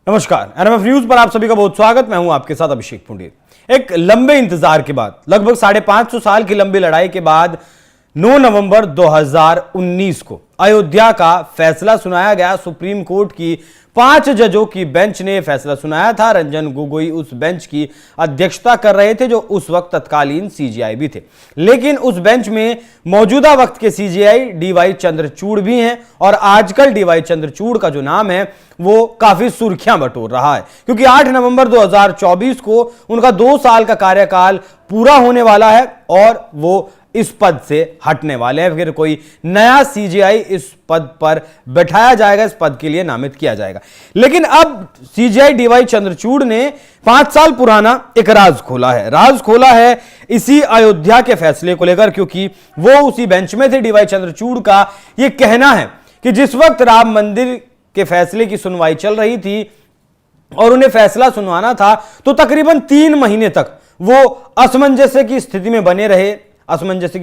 नमस्कार, NMF news पर आप सभी का बहुत स्वागत। मैं हूं आपके साथ अभिषेक पुंडीर। एक लंबे इंतजार के बाद, लगभग 550 साल की लंबी लड़ाई के बाद 9 नवंबर 2019 को अयोध्या का फैसला सुनाया गया। सुप्रीम कोर्ट की 5 जजों की बेंच ने फैसला सुनाया था। रंजन गोगोई उस बेंच की अध्यक्षता कर रहे थे, जो उस वक्त तत्कालीन सीजेआई भी थे। लेकिन उस बेंच में मौजूदा वक्त के सीजेआई डीवाई चंद्रचूड़ भी हैं और आजकल डीवाई चंद्रचूड़ का जो नाम है वो काफी सुर्खियां बटोर रहा है, क्योंकि 8 नवंबर 2024 को उनका 2 साल का कार्यकाल पूरा होने वाला है और वो इस पद से हटने वाले हैं। फिर कोई नया सीजेआई इस पद पर बैठाया जाएगा, इस पद के लिए नामित किया जाएगा। लेकिन अब सीजेआई डीवाई चंद्रचूड़ ने 5 साल पुराना एक राज खोला है इसी अयोध्या के फैसले को लेकर, क्योंकि वो उसी बेंच में थे। डीवाई चंद्रचूड़ का यह कहना है कि जिस वक्त राम मंदिर के फैसले की सुनवाई चल रही थी और उन्हें फैसला सुनवाना था, तो तकरीबन 3 महीने तक वो असमंजस्य की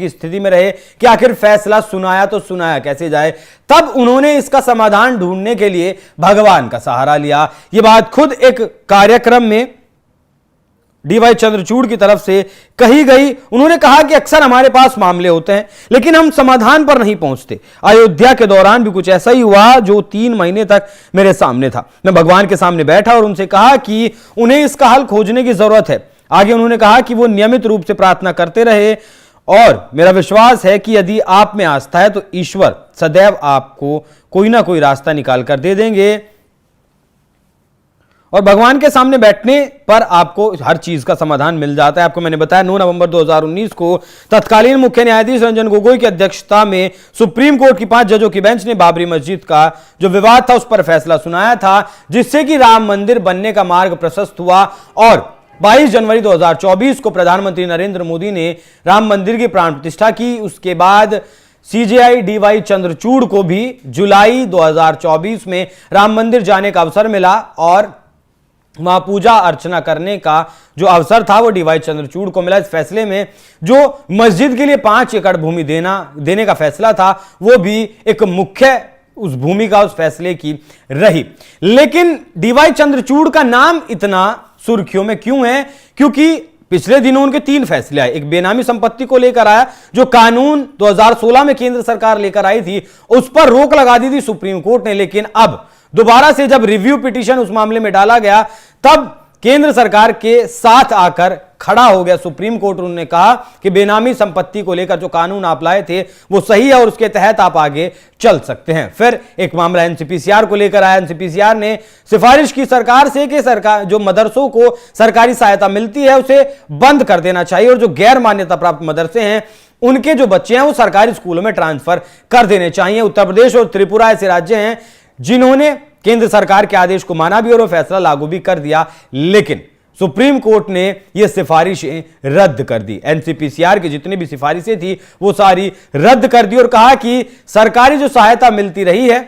स्थिति में रहे कि आखिर फैसला सुनाया तो सुनाया कैसे जाए। तब उन्होंने इसका समाधान ढूंढने के लिए भगवान का सहारा लिया। यह बात खुद एक कार्यक्रम में डीवाई चंद्रचूड़ की तरफ से कही गई। उन्होंने कहा कि अक्सर हमारे पास मामले होते हैं लेकिन हम समाधान पर नहीं पहुंचते। अयोध्या के दौरान भी कुछ ऐसा ही हुआ जो 3 महीने तक मेरे सामने था। मैं भगवान के सामने बैठा और उनसे कहा कि उन्हें इसका हल खोजने की जरूरत है। आगे उन्होंने कहा कि वो नियमित रूप से प्रार्थना करते रहे और मेरा विश्वास है कि यदि आप में आस्था है तो ईश्वर सदैव आपको कोई ना कोई रास्ता निकाल कर दे देंगे और भगवान के सामने बैठने पर आपको हर चीज का समाधान मिल जाता है। आपको मैंने बताया 9 नवंबर 2019 को तत्कालीन मुख्य न्यायाधीश रंजन गोगोई की अध्यक्षता में सुप्रीम कोर्ट की 5 जजों की बेंच ने बाबरी मस्जिद का जो विवाद था उस पर फैसला सुनाया था, जिससे कि राम मंदिर बनने का मार्ग प्रशस्त हुआ। और 22 जनवरी 2024 को प्रधानमंत्री नरेंद्र मोदी ने राम मंदिर की प्राण प्रतिष्ठा की। उसके बाद सीजेआई डीवाई चंद्रचूड़ को भी जुलाई 2024 में राम मंदिर जाने का अवसर मिला और वहां पूजा अर्चना करने का जो अवसर था वो डीवाई चंद्रचूड़ को मिला। इस फैसले में जो मस्जिद के लिए 5 एकड़ भूमि देने का फैसला था वो भी एक मुख्य उस भूमिका उस फैसले की रही। लेकिन डीवाई चंद्रचूड़ का नाम इतना सुर्खियों में क्यों है? क्योंकि पिछले दिनों उनके 3 फैसले आए। एक बेनामी संपत्ति को लेकर आया, जो कानून 2016 में केंद्र सरकार लेकर आई थी, उस पर रोक लगा दी थी सुप्रीम कोर्ट ने। लेकिन अब दोबारा से जब रिव्यू पिटीशन उस मामले में डाला गया, तब केंद्र सरकार के साथ आकर खड़ा हो गया सुप्रीम कोर्ट। उन्होंने कहा कि बेनामी संपत्ति को लेकर जो कानून आप लाए थे वो सही है और उसके तहत आप आगे चल सकते हैं। फिर एक मामला एनसीपीसीआर को लेकर आया। एनसीपीसीआर ने सिफारिश की सरकार से कि सरकार जो मदरसों को सरकारी सहायता मिलती है उसे बंद कर देना चाहिए और जो गैर मान्यता प्राप्त मदरसे हैं उनके जो बच्चे हैं वो सरकारी स्कूलों में ट्रांसफर कर देने चाहिए। उत्तर प्रदेश और त्रिपुरा ऐसे राज्य हैं जिन्होंने केंद्र सरकार के आदेश को माना भी और वो फैसला लागू भी कर दिया, लेकिन सुप्रीम कोर्ट ने यह सिफारिशें रद्द कर दी। एनसीपीसीआर की जितनी भी सिफारिशें थी वो सारी रद्द कर दी और कहा कि सरकारी जो सहायता मिलती रही है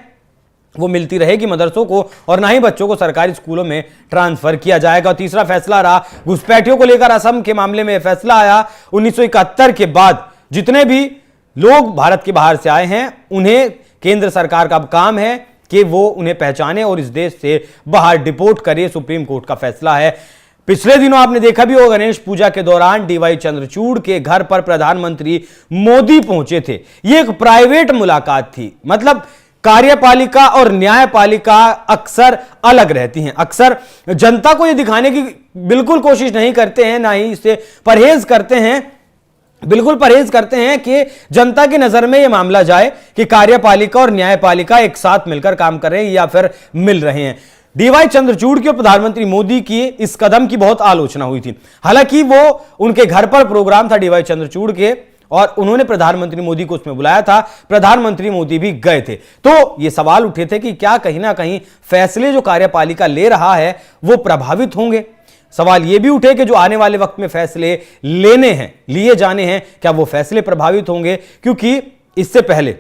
वो मिलती रहेगी मदरसों को और ना ही बच्चों को सरकारी स्कूलों में ट्रांसफर किया जाएगा। और तीसरा फैसला रहा घुसपैठियों को लेकर। असम के मामले में फैसला आया 1971 के बाद जितने भी लोग भारत के बाहर से आए हैं उन्हें केंद्र सरकार का काम है कि वो उन्हें पहचाने और इस देश से बाहर डिपोर्ट करे। सुप्रीम कोर्ट का फैसला है। पिछले दिनों आपने देखा भी हो, गणेश पूजा के दौरान डीवाई चंद्रचूड़ के घर पर प्रधानमंत्री मोदी पहुंचे थे। यह एक प्राइवेट मुलाकात थी। मतलब कार्यपालिका और न्यायपालिका अक्सर अलग रहती हैं। अक्सर जनता को यह दिखाने की बिल्कुल कोशिश नहीं करते हैं, ना ही इससे परहेज करते हैं कि जनता की नजर में यह मामला जाए कि कार्यपालिका और न्यायपालिका एक साथ मिलकर काम कर रहे हैं या फिर मिल रहे हैं। डीवाई चंद्रचूड़ की और प्रधानमंत्री मोदी की इस कदम की बहुत आलोचना हुई थी। हालांकि वो उनके घर पर प्रोग्राम था डीवाई चंद्रचूड़ के और उन्होंने प्रधानमंत्री मोदी को उसमें बुलाया था। प्रधानमंत्री मोदी भी गए थे। तो यह सवाल उठे थे कि क्या कहीं ना कहीं फैसले जो कार्यपालिका ले रहा है वो प्रभावित होंगे। सवाल यह भी उठे कि जो आने वाले वक्त में फैसले लिए जाने हैं, क्या वो फैसले प्रभावित होंगे? क्योंकि इससे पहले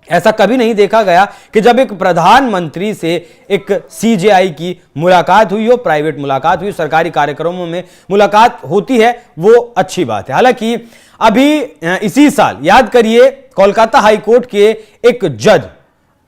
ऐसा कभी नहीं देखा गया कि जब एक प्रधानमंत्री से एक सीजेआई की मुलाकात हुई हो, प्राइवेट मुलाकात हुई, सरकारी कार्यक्रमों में मुलाकात होती है, वो अच्छी बात है। हालांकि अभी इसी साल याद करिए कोलकाता हाईकोर्ट के एक जज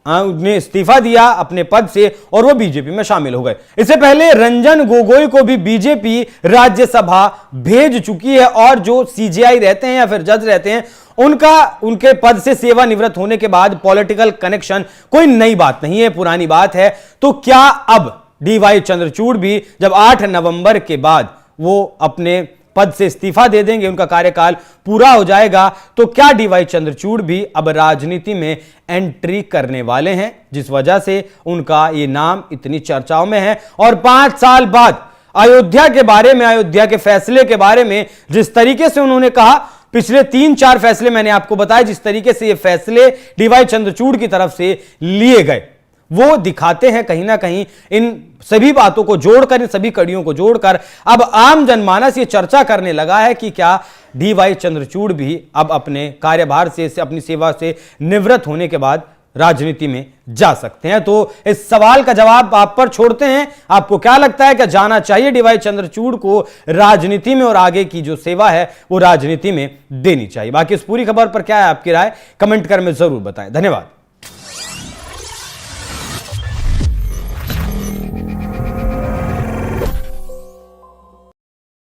ने इस्तीफा दिया अपने पद से और वो बीजेपी में शामिल हो गए। इससे पहले रंजन गोगोई को भी बीजेपी राज्यसभा भेज चुकी है और जो सीजेआई रहते हैं या फिर जज रहते हैं उनके पद से सेवानिवृत्त होने के बाद पॉलिटिकल कनेक्शन कोई नई बात नहीं है, पुरानी बात है। तो क्या अब डीवाई चंद्रचूड़ भी जब 8 नवंबर के बाद वो अपने पद से इस्तीफा दे देंगे, उनका कार्यकाल पूरा हो जाएगा, तो क्या डीवाई चंद्रचूड़ भी अब राजनीति में एंट्री करने वाले हैं, जिस वजह से उनका ये नाम इतनी चर्चाओं में है। और 5 साल बाद अयोध्या के बारे में, अयोध्या के फैसले के बारे में जिस तरीके से उन्होंने कहा, पिछले 3-4 फैसले मैंने आपको बताया जिस तरीके से ये फैसले डीवाई चंद्रचूड़ की तरफ से लिए गए, वो दिखाते हैं कहीं ना कहीं इन सभी बातों को जोड़कर, इन सभी कड़ियों को जोड़कर अब आम जनमानस ये चर्चा करने लगा है कि क्या डीवाई चंद्रचूड़ भी अब अपने कार्यभार से अपनी सेवा से निवृत्त होने के बाद राजनीति में जा सकते हैं। तो इस सवाल का जवाब आप पर छोड़ते हैं। आपको क्या लगता है कि जाना चाहिए डीवाई चंद्रचूड़ को राजनीति में और आगे की जो सेवा है वो राजनीति में देनी चाहिए? बाकी इस पूरी खबर पर क्या है आपकी राय, कमेंट कर में जरूर बताएं। धन्यवाद।